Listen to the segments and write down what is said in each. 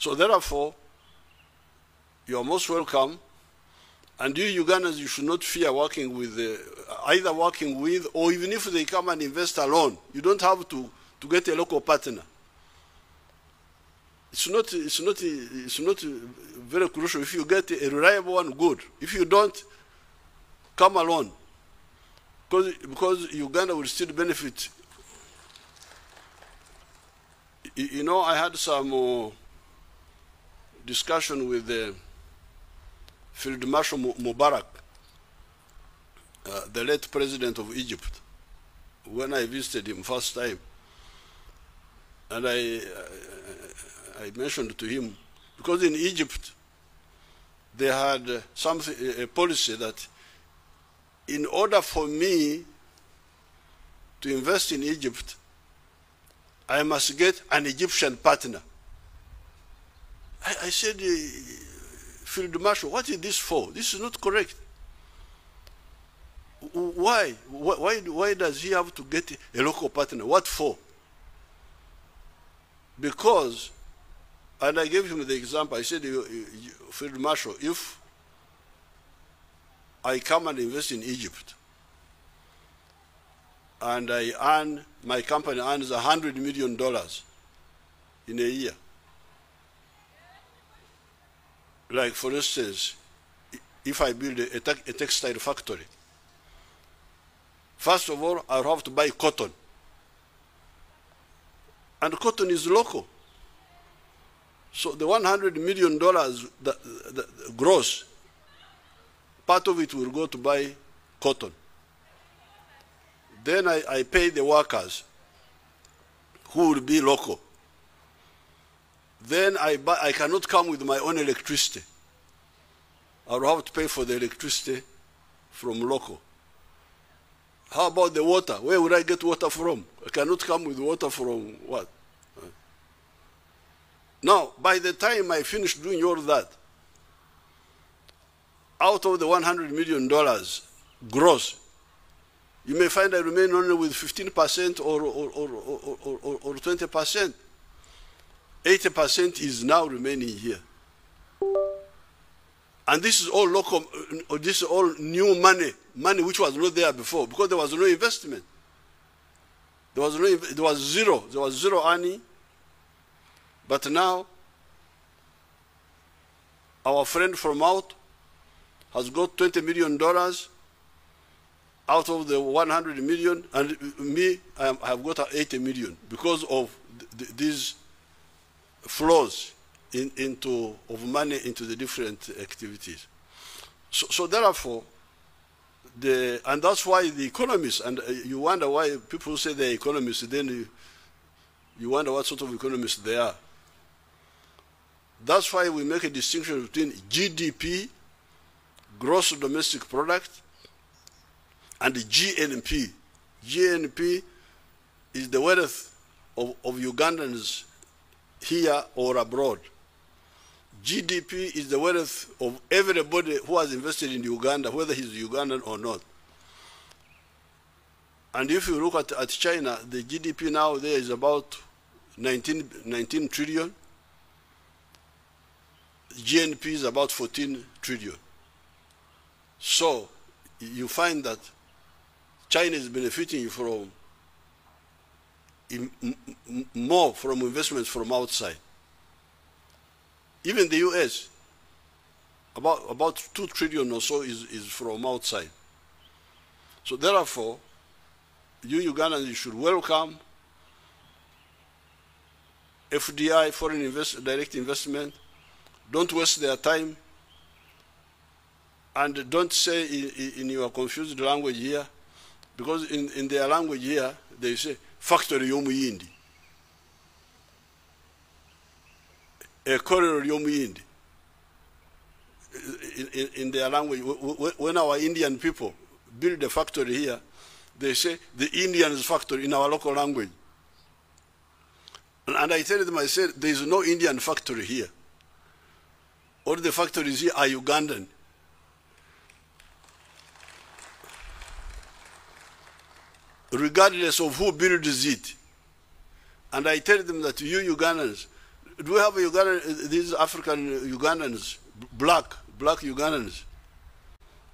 So therefore, you are most welcome. And you Ugandans, you should not fear working with, either working with, or even if they come and invest alone, you don't have to get a local partner. It's not very crucial. If you get a reliable one, good. If you don't, come alone. Because Uganda will still benefit. You know, I had some discussion with Field Marshal Mubarak, the late president of Egypt, when I visited him first time. And I mentioned to him, because in Egypt, they had a policy that in order for me to invest in Egypt, I must get an Egyptian partner. I said, Field Marshal, what is this for? This is not correct. Why? Why does he have to get a local partner? What for? Because, and I gave him the example, I said, Field Marshal, if I come and invest in Egypt, and my company earns $100 million in a year. Like, for instance, if I build a textile factory, first of all, I'll have to buy cotton. And cotton is local. So the $100 million gross, part of it will go to buy cotton. Then I pay the workers who will be local. Then I cannot come with my own electricity. I will have to pay for the electricity from local. How about the water? Where would I get water from? I cannot come with water from what? Now, by the time I finish doing all that, out of the $100 million gross, you may find I remain only with 15% or 20%. 80% is now remaining here. And this is all local, this is all new money which was not there before, because there was no investment. There was zero earning. But now, our friend from out has got $20 million out of the 100 million, and me, I have got 80 million because of these flows of money into the different activities. So therefore, and that's why the economists, and you wonder why people say they're economists, then you wonder what sort of economists they are. That's why we make a distinction between GDP, gross domestic product, and the GNP. GNP is the wealth of Ugandans here or abroad. GDP is the wealth of everybody who has invested in Uganda, whether he's Ugandan or not. And if you look at China, the GDP now there is about 19 trillion. GNP is about 14 trillion. So you find that China is benefiting from more from investments from outside. Even the US, about 2 trillion or so is from outside. So therefore, you Ugandans, you should welcome FDI, foreign direct investment. Don't waste their time. And don't say in your confused language here, because in their language here, they say, factory yomuyindi. A corridor yomuyindi. In their language, when our Indian people build a factory here, they say, the Indian's factory in our local language. And I tell them, I said, there is no Indian factory here. All the factories here are Ugandan. Regardless of who builds it. And I tell them that you Ugandans, Do we have these African Ugandans, black Ugandans,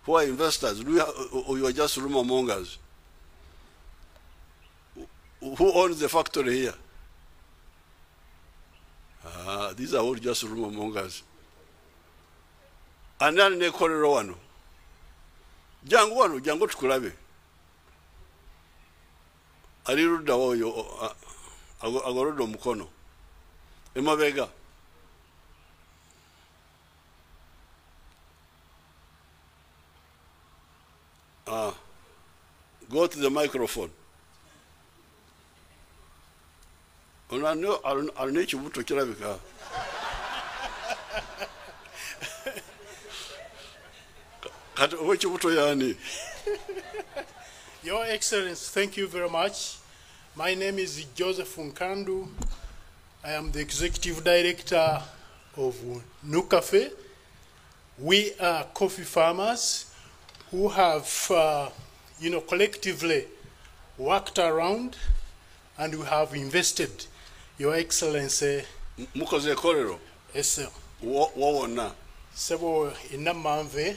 who are investors? Do we have, or you are just rumor mongers? Who owns the factory here? These are all just rumor mongers. And then they call it wano. Jango tukulabe. Aliruda woyo agorodo mukono. Emabega. Go to the microphone. I'll need you to kirabika. Your Excellency, thank you very much. My name is Joseph Nkandu. I am the Executive Director of Nucafe. We are coffee farmers who have, collectively worked around and we have invested. Your Excellency. Mukoze korero. Yes, sir. Wawona. Sebo in Namamve,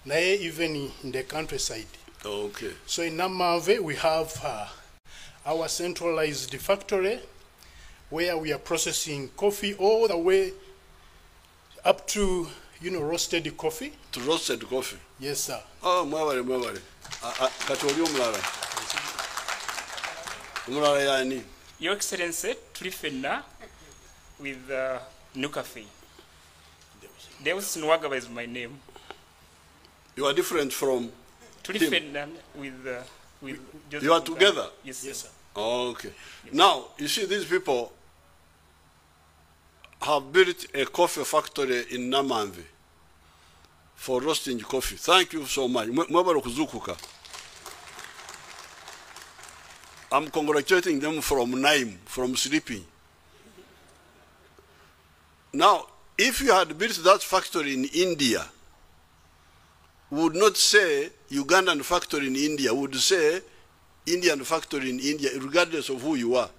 nae even in the countryside. Okay. So in Namamve we have our centralized factory where we are processing coffee all the way up to, roasted coffee. To roasted coffee? Yes, sir. Oh, mwabale. Katoli umulala. Umulala yani? Your Excellency, Tulifena with Nucafe. Deus Nwagaba is my name. You are different from Tulifena with you are together? Yes, sir. Oh, okay. Yes. Now, you see, these people have built a coffee factory in Namamve for roasting coffee. Thank you so much. I'm congratulating them from Naim, from sleeping. Now, if you had built that factory in India, we would not say Ugandan factory in India, we would say Indian factory in India, regardless of who you are.